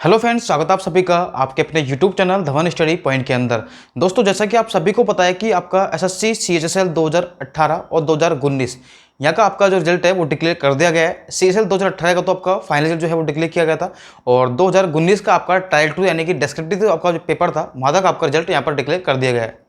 Hello friends, स्वागत है आप सभी का आपके अपने YouTube channel Dhawan study point के अंदर। दोस्तों, जैसा कि आप सभी को पता है कि आपका एसएससी सीएचएसएल 2018 और 2019 यहाँ का आपका जो रिजल्ट है वो डिक्लेयर कर दिया गया है। सीएचएसएल 2018 का तो आपका फाइनल रिजल्ट जो है वो डिक्लेयर किया गया था और 2019 का आपका ट्रायल 2 यानी कि डिस्क्रिप्टिव आपका जो पेपर था वहाँ तक आपका रिजल्ट यहाँ पर डिक्लेयर कर दिया गया है।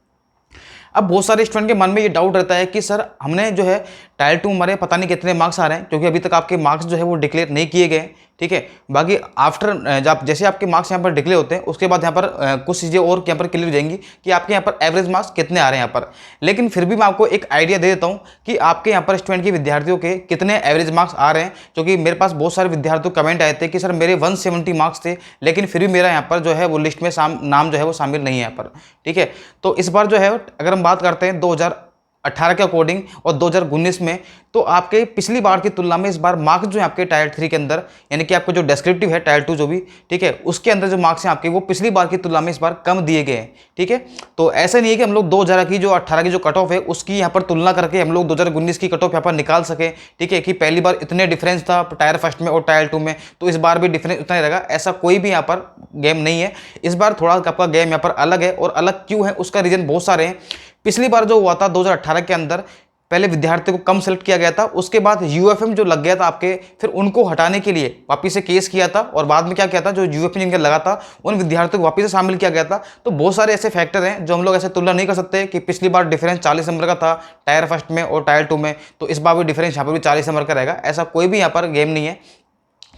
अब बहुत सारे स्टूडेंट के मन में ये डाउट रहता है कि सर हमने जो है टायर 2 हमारे पता नहीं कितने मार्क्स आ रहे हैं, क्योंकि अभी तक आपके मार्क्स जो है वो डिक्लेयर नहीं किए गए। ठीक है, बाकी आफ्टर जब जैसे आपके मार्क्स यहाँ पर डिक्लेयर होते हैं उसके बाद यहाँ पर कुछ चीज़ें और यहाँ पर क्लियर हो जाएंगी कि आपके यहाँ पर एवरेज मार्क्स कितने आ रहे हैं यहाँ पर। लेकिन फिर भी मैं आपको एक आइडिया दे देता हूँ कि आपके यहाँ पर स्टूडेंट के विद्यार्थियों के कितने एवरेज मार्क्स आ रहे हैं, क्योंकि मेरे पास बहुत सारे विद्यार्थियों कमेंट आए थे कि सर मेरे 170 मार्क्स थे लेकिन फिर भी मेरा यहाँ पर जो है वो लिस्ट में नाम जो है वो शामिल नहीं है यहाँ पर। ठीक है, तो इस बार जो है अगर हम बात करते हैं 2018 के अकॉर्डिंग और 2019 में, तो आपके पिछली बार की तुलना में इस बार मार्क्स जो है आपके टायर 3 के अंदर यानी कि आपको जो डिस्क्रिप्टिव है टायर 2 जो भी, ठीक है, उसके अंदर जो मार्क्स हैं आपके वो पिछली बार की तुलना में इस बार कम दिए गए हैं। ठीक है, तो ऐसा नहीं है कि हम लोग 2000 की जो 18 की जो कट ऑफ है उसकी यहाँ पर तुलना करके हम लोग 2019 की कट ऑफ यहाँ पर निकाल सके। ठीक है, कि पहली बार इतने डिफरेंस था टायर फर्स्ट में और टायर 2 में, तो इस बार भी डिफरेंस उतना ही रहेगा, ऐसा कोई भी यहाँ पर गेम नहीं है। इस बार थोड़ा आपका गेम यहाँ पर अलग है, और अलग क्यों है उसका रीजन बहुत सारे हैं। पिछली बार जो हुआ था 2018 के अंदर पहले विद्यार्थियों को कम सेलेक्ट किया गया था, उसके बाद यूएफएम जो लग गया था आपके, फिर उनको हटाने के लिए वापस से केस किया था और बाद में क्या किया था, जो यूएफएम जिनका लगा था उन विद्यार्थियों को वापस से शामिल किया गया था। तो बहुत सारे ऐसे फैक्टर हैं जो हम लोग ऐसे तुलना नहीं कर सकते कि पिछली बार डिफरेंस 40 नंबर का था टायर फर्स्ट में और टायर 2 में, तो इस बार भी डिफरेंस यहाँ पर भी 40 नंबर का रहेगा, ऐसा कोई भी यहाँ पर गेम नहीं है।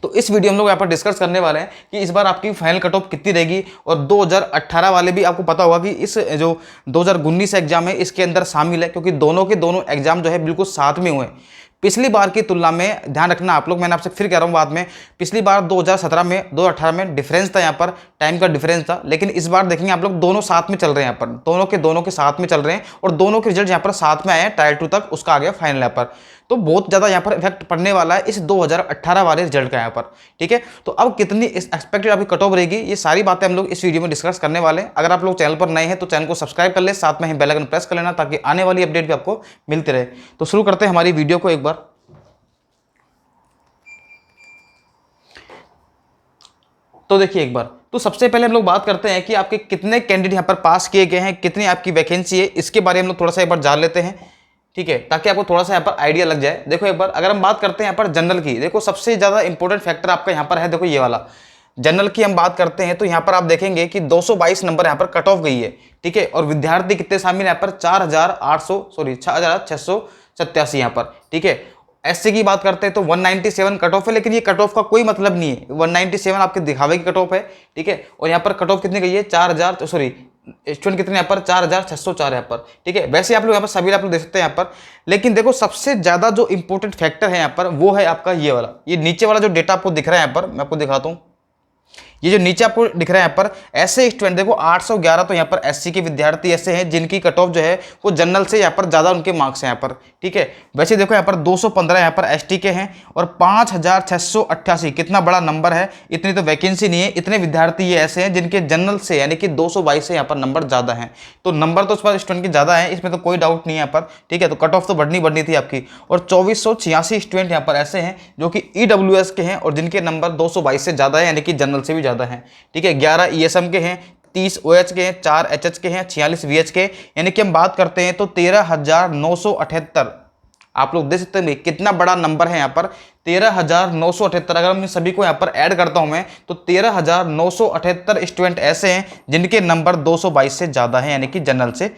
तो इस वीडियो हम लोग यहाँ पर डिस्कस करने वाले हैं कि इस बार आपकी फाइनल कट ऑफ कितनी रहेगी, और 2018 वाले भी आपको पता होगा कि इस जो 2019 एग्जाम है इसके अंदर शामिल है, क्योंकि दोनों के दोनों एग्जाम जो है बिल्कुल साथ में हुए हैं। पिछली बार की तुलना में ध्यान रखना आप लोग, मैंने आपसे फिर कह रहा हूँ बाद में, पिछली बार 2017 में 2018 में डिफरेंस था, यहाँ पर टाइम का डिफरेंस था, लेकिन इस बार देखेंगे आप लोग दोनों साथ में चल रहे हैं, यहाँ पर दोनों के साथ में चल रहे हैं और दोनों के रिजल्ट यहाँ पर साथ में आए हैं, टायर 2 तक उसका आ गया फाइनल यहाँ पर। तो बहुत ज़्यादा यहाँ पर इफेक्ट पड़ने वाला है इस 2018 वाले रिजल्ट का यहाँ पर। ठीक है, तो अब कितनी एक्सपेक्टेड आपकी कट ऑफ रहेगी, ये सारी बातें हम लोग इस वीडियो में डिस्कस करने वाले हैं। अगर आप लोग चैनल पर नए हैं तो चैनल को सब्सक्राइब कर ले, साथ में ही बेल आइकन प्रेस कर लेना ताकि आने वाली अपडेट भी आपको मिलती रहे। तो शुरू करते हैं हमारी वीडियो को एक बार। तो देखिए एक बार, तो सबसे पहले हम लोग बात करते हैं कि आपके कितने कैंडिडेट यहाँ पर पास किए गए हैं, कितनी आपकी वैकेंसी है, इसके बारे में हम लोग थोड़ा सा एक बार जान लेते हैं। ठीक है, ताकि आपको थोड़ा सा यहाँ पर आइडिया लग जाए। देखो एक बार अगर हम बात करते हैं यहाँ पर जनरल की, देखो सबसे ज़्यादा इंपॉर्टेंट फैक्टर आपका यहाँ पर है, देखो ये वाला जनरल की हम बात करते हैं तो यहाँ पर आप देखेंगे कि 222 नंबर यहाँ पर कट ऑफ गई है। ठीक है, और विद्यार्थी कितने शामिल यहाँ पर 6,687 यहाँ पर। ठीक है, एससी की बात करते हैं तो 197 कट ऑफ है, लेकिन ये कट ऑफ का कोई मतलब नहीं है, 197 आपके दिखावे की कट ऑफ है। ठीक है, और यहाँ पर कट ऑफ कितनी गई है, स्टूडेंट कितने यहाँ पर 4,604 यहाँ पर। ठीक है, वैसे आप लोग यहाँ पर सभी आप लोग देख सकते हैं यहाँ पर, लेकिन देखो सबसे ज्यादा जो इंपॉर्टेंट फैक्टर है यहाँ पर वो है आपका ये वाला, ये नीचे वाला जो डेटा आपको दिख रहा है यहाँ पर, मैं आपको दिखाता हूँ। ये जो नीचे आपको दिख रहा है यहाँ पर, ऐसे स्टूडेंट देखो 811 तो यहाँ पर एससी के विद्यार्थी ऐसे हैं जिनकी कट ऑफ जो है वो जनरल से यहाँ पर ज़्यादा उनके मार्क्स हैं यहाँ पर। ठीक है, वैसे देखो यहाँ पर 215 यहाँ पर एसटी के हैं और 5,688 कितना बड़ा नंबर है, इतनी तो वैकेंसी नहीं है, इतने विद्यार्थी ये ऐसे हैं जिनके जनरल से यानी कि 222 से यहाँ पर नंबर ज़्यादा हैं। तो नंबर तो उस पर स्टूडेंट की ज़्यादा है, इसमें तो कोई डाउट नहीं है यहाँ पर। ठीक है, तो कट ऑफ तो बढ़नी थी आपकी, और 2486 स्टूडेंट यहाँ पर ऐसे हैं जो कि ईडब्ल्यूएस के हैं और जिनके नंबर 222 से ज़्यादा है यानी कि जनरल से भी ज़्यादा हैं। ठीक है, 11 ईएसएम के हैं, 30 ओएच के हैं, 4 एचएच के हैं, 46 वीएच के, यानी कि हम बात करते हैं तो 13,978। आप लोग देख सकते हैं कितना बड़ा नंबर है यहाँ पर, 13,978। अगर हम सभी को यहाँ पर ऐड करता हूं मैं तो 13,978 स्टूडेंट ऐसे हैं जिनके नंबर 222 से ज्यादा है, यानी कि जनरल से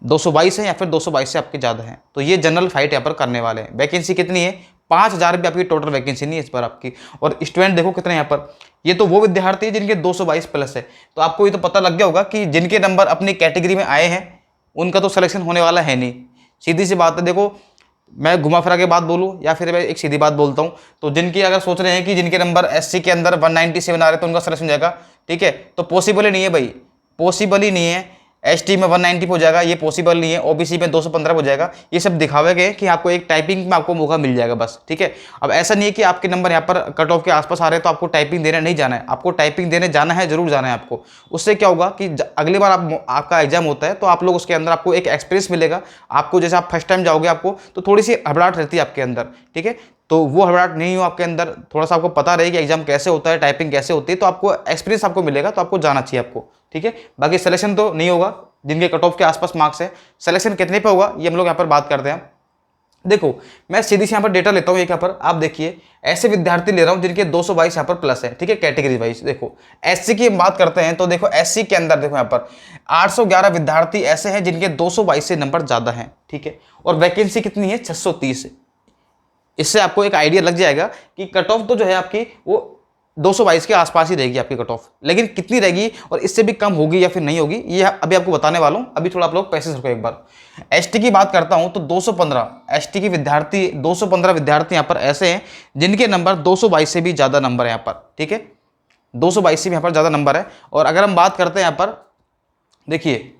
222 है या फिर 222 से आपके ज्यादा हैं। तो ये जनरल फाइट यहाँ पर करने वाले हैं। वैकेंसी कितनी है, 5,000 भी आपकी टोटल वैकेंसी नहीं है इस बार आपकी। और स्टूडेंट देखो कितने यहाँ पर, ये तो वो विद्यार्थी है जिनके 222 प्लस है। तो आपको ये तो पता लग गया होगा कि जिनके नंबर अपनी कैटेगरी में आए हैं उनका तो सिलेक्शन होने वाला है नहीं। सीधी सी बात है, देखो मैं घुमा फिरा के बात बोलूँ या फिर मैं एक सीधी बात बोलता हूँ, तो जिनकी अगर सोच रहे हैं कि जिनके नंबर एससी के अंदर 197 आ रहे तो उनका सिलेक्शन जाएगा, ठीक है, तो पॉसिबल ही नहीं है भाई, पॉसिबल ही नहीं है। एसटी में 190 हो जाएगा, ये पॉसिबल नहीं है। ओबीसी में 215 हो जाएगा। ये सब दिखावे गए कि आपको एक टाइपिंग में आपको मौका मिल जाएगा बस। ठीक है, अब ऐसा नहीं है कि आपके नंबर यहाँ पर कट ऑफ के आसपास आ रहे हैं तो आपको टाइपिंग देने नहीं जाना है, आपको टाइपिंग देने जाना है, जरूर जाना है आपको। उससे क्या होगा कि अगली बार आपका एग्जाम होता है तो आप लोग उसके अंदर आपको एक एक्सपीरियंस मिलेगा। आपको जैसे आप फर्स्ट टाइम जाओगे आपको तो थोड़ी सी घबराहट रहती है आपके अंदर। ठीक है, तो वो हड़बड़ाहट नहीं हो आपके अंदर, थोड़ा सा आपको पता रहे कि एग्जाम कैसे होता है, टाइपिंग कैसे होती है, तो आपको एक्सपीरियंस आपको मिलेगा, तो आपको जाना चाहिए आपको, ठीक है। बाकी सिलेक्शन तो नहीं होगा, जिनके कट ऑफ के आसपास मार्क्स है, सिलेक्शन कितने पे होगा ये हम लोग यहाँ पर बात करते हैं। देखो मैं सीधी से यहाँ पर डेटा लेता हूँ एक, यहाँ पर आप देखिए ऐसे विद्यार्थी ले रहा हूँ जिनके 222 यहाँ पर प्लस है, ठीक है, कैटेगरी वाइज। देखो एससी की हम बात करते हैं तो देखो एससी के अंदर देखो यहाँ पर 811 विद्यार्थी ऐसे हैं जिनके 222 से नंबर ज़्यादा हैं, ठीक है, और वैकेंसी कितनी है 630। इससे आपको एक आइडिया लग जाएगा कि कट ऑफ तो जो है आपकी वो 222 के आसपास ही रहेगी आपकी कट ऑफ, लेकिन कितनी रहेगी और इससे भी कम होगी या फिर नहीं होगी ये अभी आपको बताने वाला हूँ। अभी थोड़ा आप लोग पैसे रखो एक बार। एसटी की बात करता हूँ तो 215 एसटी की विद्यार्थी 215 विद्यार्थी यहाँ पर ऐसे हैं जिनके नंबर 222 से भी ज़्यादा नंबर है यहाँ पर, ठीक है, 222 से भी यहाँ पर ज़्यादा नंबर है। और अगर हम बात करते हैं यहाँ पर देखिए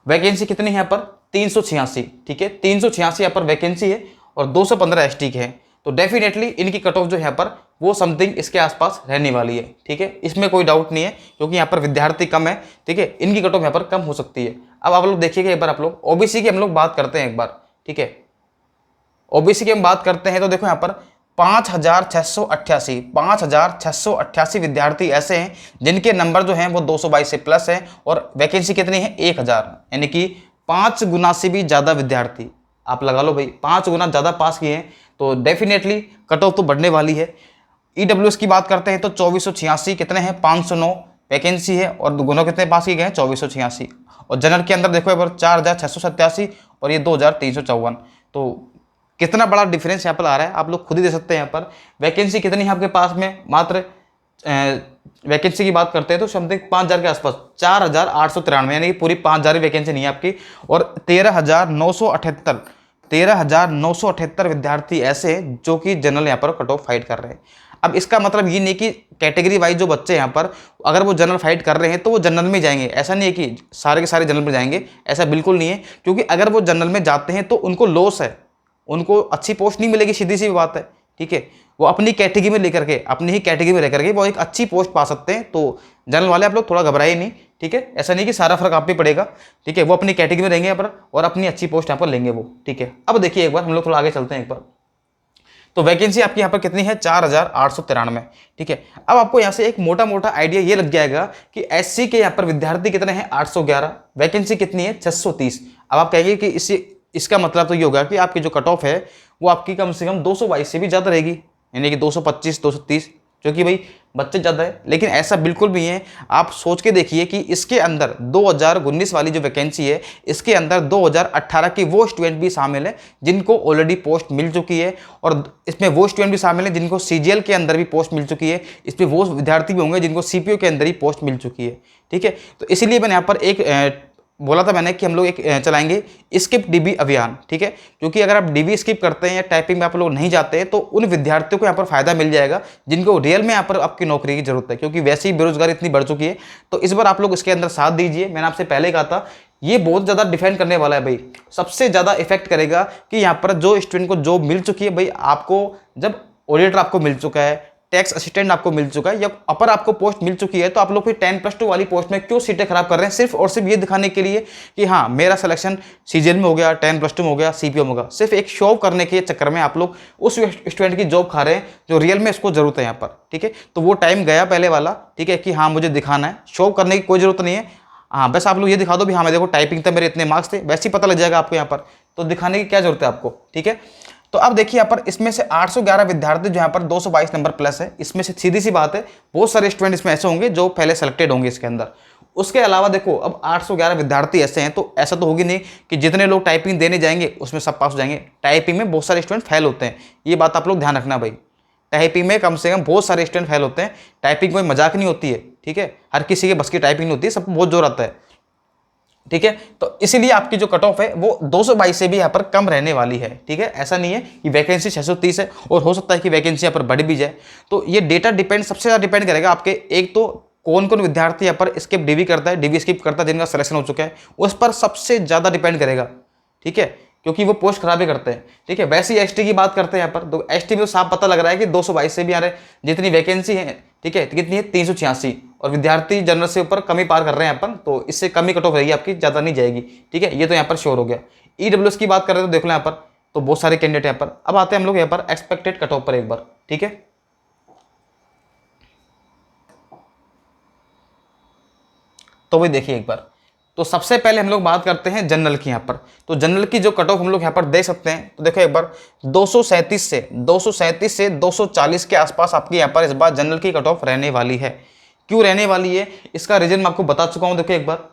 वैकेंसी कितनी है यहाँ पर 386, ठीक है, 386 यहाँ पर वैकेंसी है और 215 एसटी के हैं, तो डेफिनेटली इनकी कट ऑफ जो है यहाँ पर वो समथिंग इसके आसपास रहने वाली है, ठीक है, इसमें कोई डाउट नहीं है, क्योंकि यहाँ पर विद्यार्थी कम है, ठीक है, इनकी कट ऑफ यहाँ पर कम हो सकती है। अब आप लोग देखिएगा एक बार, आप लोग ओबीसी की हम लोग बात करते हैं एक बार, ठीक है, ओबीसी की हम बात करते हैं तो देखो यहाँ पर 5,688 विद्यार्थी ऐसे हैं जिनके नंबर जो हैं वो 222 से प्लस है और वैकेंसी कितनी है 1000, यानी कि 5 गुना से भी ज़्यादा विद्यार्थी आप लगा लो भाई, 5 गुना ज़्यादा पास किए हैं, तो डेफिनेटली कट ऑफ तो बढ़ने वाली है। ईडब्ल्यूएस की बात करते हैं तो 2486 कितने हैं 509 वैकेंसी है और दोनों कितने पास किए गए हैं 2486। और जनरल के अंदर देखो एक बार 4687 और ये 2354, तो कितना बड़ा डिफरेंस यहाँ पर आ रहा है आप लोग खुद ही दे सकते हैं। यहाँ पर वैकेंसी कितनी है आपके पास में, मात्र वैकेंसी की बात करते हैं तो समथिंग 5000 के आसपास, 4893, यानी कि पूरी 5000 वैकेंसी नहीं है आपकी, और 13,978 विद्यार्थी ऐसे हैं जो कि जनरल यहाँ पर कट ऑफ फाइट कर रहे हैं। अब इसका मतलब ये नहीं कि कैटेगरी वाइज जो बच्चे यहाँ पर अगर वो जनरल फाइट कर रहे हैं तो वो जनरल में जाएंगे, ऐसा नहीं है कि सारे के सारे जनरल में जाएंगे, ऐसा बिल्कुल नहीं है, क्योंकि अगर वो जनरल में जाते हैं तो उनको लॉस है, उनको अच्छी पोस्ट नहीं मिलेगी, सीधी सी बात है, ठीक है, वो अपनी कैटेगरी में लेकर के, अपनी ही कैटेगरी में लेकर के वो एक अच्छी पोस्ट पा सकते हैं। तो जनरल वाले आप लोग थोड़ा घबराइए नहीं, ठीक है, ऐसा नहीं कि सारा फर्क आप पे पड़ेगा, ठीक है, वो अपनी कैटेगरी में रहेंगे यहाँ पर और अपनी अच्छी पोस्ट यहाँ पर लेंगे वो, ठीक है। अब देखिए एक बार हम लोग थोड़ा आगे चलते हैं एक बार, तो वैकेंसी आपकी यहाँ पर कितनी है 4893, ठीक है। अब आपको यहाँ से एक मोटा मोटा आइडिया ये लग जाएगा कि एससी के यहाँ पर विद्यार्थी कितने हैं 811, वैकेंसी कितनी है 630। अब आप कहेंगे कि इसका मतलब तो ये होगा कि आपकी जो कट ऑफ है वो आपकी कम से कम 222 से भी ज़्यादा रहेगी, यानी कि 225 230, क्योंकि भाई बच्चे ज़्यादा है, लेकिन ऐसा बिल्कुल भी है। आप सोच के देखिए कि इसके अंदर 2019 वाली जो वैकेंसी है इसके अंदर 2018 के वो स्टूडेंट भी शामिल है जिनको ऑलरेडी पोस्ट मिल चुकी है, और इसमें वो स्टूडेंट भी शामिल है जिनको सीजीएल के अंदर भी पोस्ट मिल चुकी है, इसमें वो विद्यार्थी भी होंगे जिनको सीपीओ के अंदर ही पोस्ट मिल चुकी है, ठीक है। तो इसीलिए मैंने यहाँ पर एक बोला था मैंने कि हम लोग एक चलाएंगे स्किप डीबी अभियान, ठीक है, क्योंकि अगर आप डीबी स्किप करते हैं या टाइपिंग में आप लोग नहीं जाते हैं तो उन विद्यार्थियों को यहाँ पर फायदा मिल जाएगा जिनको रियल में यहाँ पर आपकी नौकरी की जरूरत है, क्योंकि वैसे ही बेरोजगारी इतनी बढ़ चुकी है। तो इस बार आप लोग इसके अंदर साथ दीजिए। मैंने आपसे पहले कहा था ये बहुत ज़्यादा डिफेंड करने वाला है भाई, सबसे ज़्यादा इफेक्ट करेगा कि यहाँ पर जो स्टूडेंट को जॉब मिल चुकी है भाई, आपको जब ऑडिटर आपको मिल चुका है, टैक्स असिस्टेंट आपको मिल चुका है या अपर आपको पोस्ट मिल चुकी है, तो आप लोग फिर 10+2 वाली पोस्ट में क्यों सीटें खराब कर रहे हैं, सिर्फ और सिर्फ ये दिखाने के लिए कि हाँ मेरा सिलेक्शन सीजीएल में हो गया, 10+2 में हो गया, सीपीओ में हो गया। सिर्फ एक शो करने के चक्कर में आप लोग उस स्टूडेंट की जॉब खा रहे हैं जो रियल में इसको जरूरत है यहाँ पर, ठीक है। तो वो टाइम गया पहले वाला, ठीक है, कि हाँ मुझे दिखाना है, शो करने की कोई जरूरत नहीं है। हाँ बस आप लोग ये दिखा दो भी हाँ मैं देखो टाइपिंग था मेरे इतने मार्क्स थे, वैसे ही पता लग जाएगा आपको यहाँ पर, तो दिखाने की क्या जरूरत है आपको, ठीक है। तो अब देखिए यहाँ पर इसमें से 811 विद्यार्थी जो यहाँ पर 222 नंबर प्लस है, इसमें से सीधी सी बात है बहुत सारे स्टूडेंट इसमें ऐसे होंगे जो पहले सेलेक्टेड होंगे इसके अंदर। उसके अलावा देखो अब 811 विद्यार्थी ऐसे हैं, तो ऐसा तो होगी नहीं कि जितने लोग टाइपिंग देने जाएंगे उसमें सब पास हो जाएंगे। टाइपिंग में बहुत सारे स्टूडेंट फेल होते हैं, ये बात आप लोग ध्यान रखना भाई। टाइपिंग में कम से कम बहुत सारे स्टूडेंट फेल होते हैं, टाइपिंग कोई मजाक नहीं होती है, ठीक है, हर किसी के बस की टाइपिंग नहीं होती है, सबको बहुत जोर आता है, ठीक है। तो इसीलिए आपकी जो कट ऑफ है वो 222 से भी यहाँ पर कम रहने वाली है, ठीक है। ऐसा नहीं है कि वैकेंसी 630 है और हो सकता है कि वैकेंसी यहाँ पर बढ़ भी जाए। तो ये डेटा डिपेंड, सबसे ज़्यादा डिपेंड करेगा आपके, एक तो कौन कौन विद्यार्थी यहाँ पर स्किप डीवी करता है, डीवी स्किप करता है, जिनका सिलेक्शन हो चुका है, उस पर सबसे ज़्यादा डिपेंड करेगा, ठीक है, क्योंकि वो पोस्ट खराब ही करते हैं, ठीक है। वैसे ही एसटी की बात करते हैं यहाँ पर, तो एसटी में तो साफ पता लग रहा है कि 222 से भी आ रहे, जितनी वैकेंसी है, ठीक है, कितनी है 386, और विद्यार्थी जनरल से ऊपर कमी पार कर रहे हैं अपन, तो इससे कमी कट ऑफ रहेगी आपकी, ज़्यादा नहीं जाएगी, ठीक है, ये तो यहाँ पर श्योर हो गया। ईडब्ल्यूएस की बात कर रहे हैं तो देख लो यहाँ पर, तो बहुत सारे कैंडिडेट यहाँ पर। अब आते हैं हम लोग यहाँ पर एक्सपेक्टेड कट ऑफ पर एक बार, ठीक है। तो वही देखिए एक बार, तो सबसे पहले हम लोग बात करते हैं जनरल की यहाँ पर। तो जनरल की जो कट ऑफ हम लोग यहाँ पर देख सकते हैं, तो देखो एक बार 237 से 240 के आसपास आपकी यहाँ पर इस बार जनरल की कट ऑफ रहने वाली है। क्यों रहने वाली है, इसका रीजन मैं आपको बता चुका हूँ। देखो एक बार,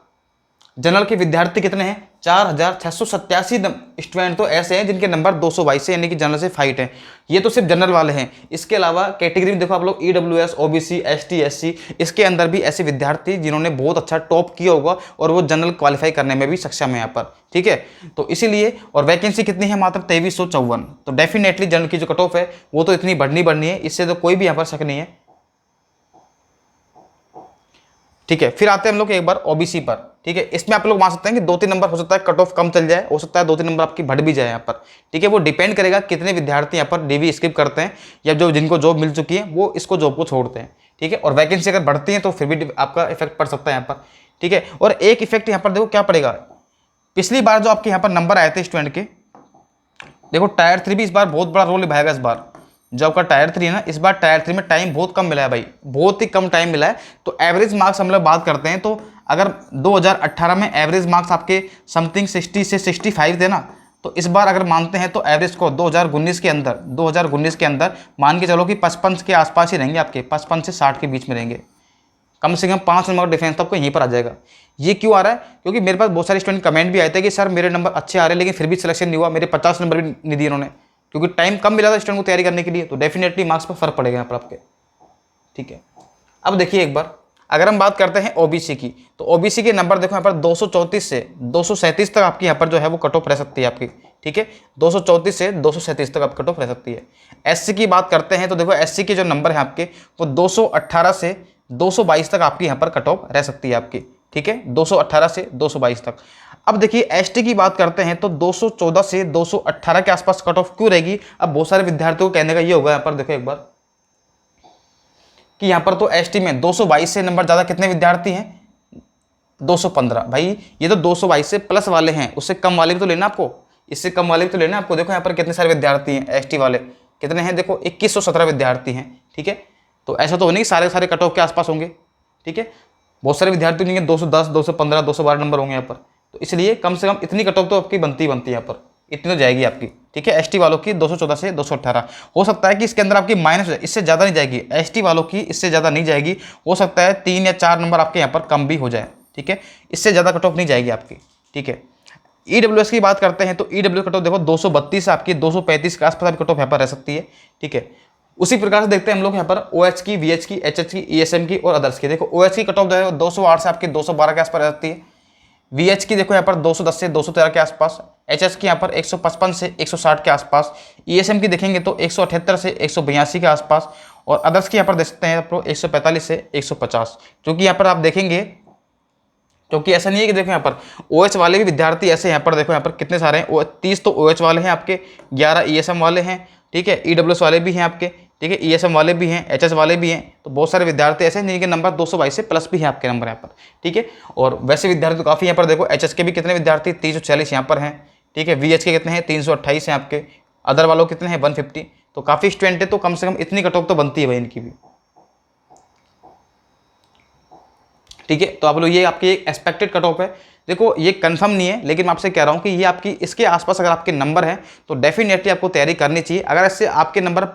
जनरल के विद्यार्थी कितने हैं, 4687 स्टूडेंट तो ऐसे हैं जिनके नंबर 222 से यानी कि जनरल से फाइट है। ये तो सिर्फ जनरल वाले हैं। इसके अलावा कैटेगरी में देखो आप लोग EWS, OBC, ST, SC, इसके अंदर भी ऐसे विद्यार्थी जिन्होंने बहुत अच्छा टॉप किया होगा और वो जनरल क्वालिफाई करने में भी सक्षम है यहाँ पर, ठीक है। तो इसीलिए, और वैकेंसी कितनी है, मात्र 2354। तो डेफिनेटली जनरल की जो कट ऑफ है वो तो इतनी बढ़नी है, इससे तो कोई भी यहाँ पर शक नहीं है, ठीक है। फिर आते हैं हम लोग एक बार OBC पर, ठीक है। इसमें आप लोग मान सकते हैं कि 2-3 नंबर हो सकता है कट ऑफ कम चल जाए, हो सकता है 2-3 नंबर आपकी बढ़ भी जाए यहाँ पर, ठीक है। वो डिपेंड करेगा कितने विद्यार्थी यहाँ पर DV स्किप करते हैं या जो जिनको जॉब मिल चुकी है वो इसको जॉब को छोड़ते हैं, ठीक है। और वैकेंसी अगर बढ़ती है तो फिर भी आपका इफेक्ट पड़ सकता है यहाँ पर, ठीक है। और एक इफेक्ट यहाँ पर देखो क्या पड़ेगा, पिछली बार जो आपके यहाँ पर नंबर आए थे स्टूडेंट के, देखो टायर 3 भी इस बार बहुत बड़ा रोल निभाएगा। इस बार जो आपका टायर 3 है ना, इस बार टायर 3 में टाइम बहुत कम मिला है भाई, बहुत ही कम टाइम मिला है। तो एवरेज मार्क्स हम लोग बात करते हैं, तो अगर 2018 में एवरेज मार्क्स आपके समथिंग 60 से 65 थे ना, तो इस बार अगर मानते हैं तो एवरेज को 2019 के अंदर मान के चलो कि 55 के आसपास ही रहेंगे आपके, 55 से 60 के बीच में रहेंगे। कम से कम 5 नंबर का डिफरेंस तो आपको यहीं पर आ जाएगा। ये क्यों आ रहा है, क्योंकि मेरे पास बहुत सारे स्टूडेंट कमेंट भी आए थे कि सर मेरे नंबर अच्छे आ रहे हैं लेकिन फिर भी सिलेक्शन नहीं हुआ, मेरे 50 नंबर भी नहीं दिए उन्होंने, क्योंकि टाइम कम मिला था स्टूडेंट को तैयारी करने के लिए। तो डेफिनेटली मार्क्स पर फर्क पड़ेगा यहाँ पर आपके, ठीक है। अब देखिए एक बार, अगर हम बात करते हैं OBC की, तो OBC के नंबर देखो यहाँ पर 234 से 237 तक आपकी यहाँ पर जो है वो कट ऑफ रह सकती है आपकी, ठीक है। 234 से 237 तक आपकी कट ऑफ रह सकती है। SC की बात करते हैं तो देखो SC के जो नंबर है आपके वो 218 से 222 तक आपकी यहाँ पर कट ऑफ रह सकती है आपकी, ठीक है। 218 से 222 तक। अब देखिए ST की बात करते हैं तो 214 से 218 के आसपास कट ऑफ क्यों रहेगी। अब बहुत सारे विद्यार्थियों को कहने का ये होगा यहाँ पर, देखो एक बार कि यहाँ पर तो ST में 222 से नंबर ज़्यादा कितने विद्यार्थी हैं, 215। भाई ये तो 222 से प्लस वाले हैं, उससे कम वाले भी तो लेना आपको, इससे कम वाले भी तो लेना आपको। देखो यहाँ पर कितने सारे विद्यार्थी हैं ST वाले, कितने हैं, देखो 2117 विद्यार्थी हैं, ठीक है। तो ऐसा तो नहीं सारे सारे कट ऑफ के आसपास होंगे, ठीक है। बहुत सारे विद्यार्थी होंगे 210, 215, 212 नंबर होंगे यहाँ पर। तो इसलिए कम से कम इतनी कट ऑफ तो आपकी बनती है यहाँ पर, इतनी तो जाएगी आपकी, ठीक है। ST वालों की 214 से 218। हो सकता है कि इसके अंदर आपकी माइनस हो जाए, इससे ज़्यादा नहीं जाएगी। ST वालों की इससे ज़्यादा नहीं जाएगी, हो सकता है 3 या 4 नंबर आपके यहाँ पर कम भी हो जाए, ठीक है। इससे ज़्यादा कट ऑफ नहीं जाएगी आपकी, ठीक है। EWS की बात करते हैं तो EWS कट ऑफ देखो 232 से आपकी 235 के आसपास कट ऑफ यहाँ पर रह सकती है, ठीक है। उसी प्रकार से देखते हैं हम लोग यहाँ पर OH की, VH की, HH की, ESM की और अदर्स की। देखो OH की कट ऑफ जो है 208 से आपकी 212 के आसपास रह सकती है। VH की देखो यहाँ पर 210 से 213 के आसपास, HH की यहाँ पर 155 से 160 के आसपास, ESM की देखेंगे तो 178 से 182 के आसपास, और अदर्स की यहाँ पर देख सकते हैं आपको 145 से 150। क्योंकि यहाँ पर आप देखेंगे, क्योंकि ऐसा नहीं है कि देखो यहाँ पर OH वाले भी विद्यार्थी ऐसे यहाँ पर देखो यहाँ पर कितने सारे हैं, 30 तो OH वाले हैं आपके, 11 ESM वाले हैं, ठीक है। EWS वाले भी हैं आपके, ठीक है। ESM वाले भी हैं, HH वाले भी हैं। तो बहुत सारे विद्यार्थी ऐसे हैं जिनके नंबर 222 से प्लस भी हैं आपके नंबर यहाँ पर, ठीक है। और वैसे विद्यार्थी तो काफ़ी यहाँ पर देखो HH के भी कितने विद्यार्थी 340 यहाँ पर हैं, ठीक है। VH के कितने हैं 328 हैं आपके, अदर वालों कितने हैं 150। तो काफ़ी स्टूडेंट है, तो कम से कम इतनी कट ऑफ तो बनती है भाई इनकी भी, ठीक है। तो आप लोग ये आपकी एक एक्सपेक्टेड कट ऑफ है। देखो ये कंफर्म नहीं है, लेकिन मैं आपसे कह रहा हूँ कि ये आपकी इसके आसपास अगर आपके नंबर हैं तो डेफिनेटली आपको तैयारी करनी चाहिए। अगर इससे आपके नंबर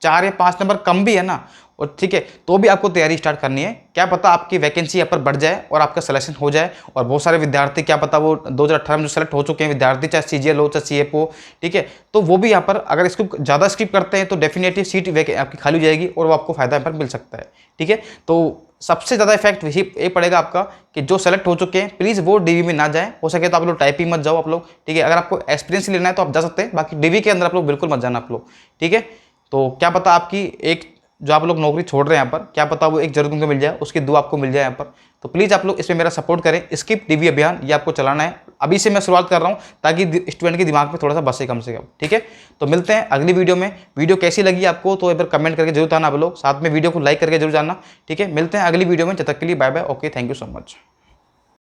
4 या 5 नंबर कम भी है ना, और ठीक है, तो भी आपको तैयारी स्टार्ट करनी है। क्या पता आपकी वैकेंसी यहाँ पर बढ़ जाए और आपका सिलेक्शन हो जाए। और बहुत सारे विद्यार्थी क्या पता वो 2018 में जो सेलेक्ट हो चुके हैं विद्यार्थी, चाहे CGL हो चाहे CF हो, ठीक है, तो वो भी यहाँ पर अगर इसको ज़्यादा स्किप करते हैं तो डेफिनेटली सीट आपकी खाली हो जाएगी और वो आपको फायदा यहाँ पर मिल सकता है, ठीक है। तो सबसे ज़्यादा इफेक्ट ये पड़ेगा आपका कि जो सेलेक्ट हो चुके हैं प्लीज़ वो DV में ना जाए। हो सके तो आप लोग टाइपिंग मत जाओ आप लोग, ठीक है। अगर आपको एक्सपीरियंस लेना है तो आप जा सकते हैं, बाकी DV के अंदर आप लोग बिल्कुल मत जाना आप लोग, ठीक है। तो क्या पता आपकी एक जो आप लोग नौकरी छोड़ रहे हैं यहाँ पर, क्या पता वो एक जरूरत उनको मिल जाए, उसकी दुआ आपको मिल जाए यहाँ पर। तो प्लीज़ आप लोग इसमें मेरा सपोर्ट करें। स्किप DV अभियान ये आपको चलाना है, अभी से मैं शुरुआत कर रहा हूँ ताकि स्टूडेंट के दिमाग में थोड़ा सा बसे कम से कम, ठीक है। तो मिलते हैं अगली वीडियो में। वीडियो कैसी लगी आपको तो एक बार कमेंट करके जरूर बताना आप लोग, साथ में वीडियो को लाइक करके जरूर जाना, ठीक है। मिलते हैं अगली वीडियो में, जब तक के लिए bye bye, okay, thank you so much.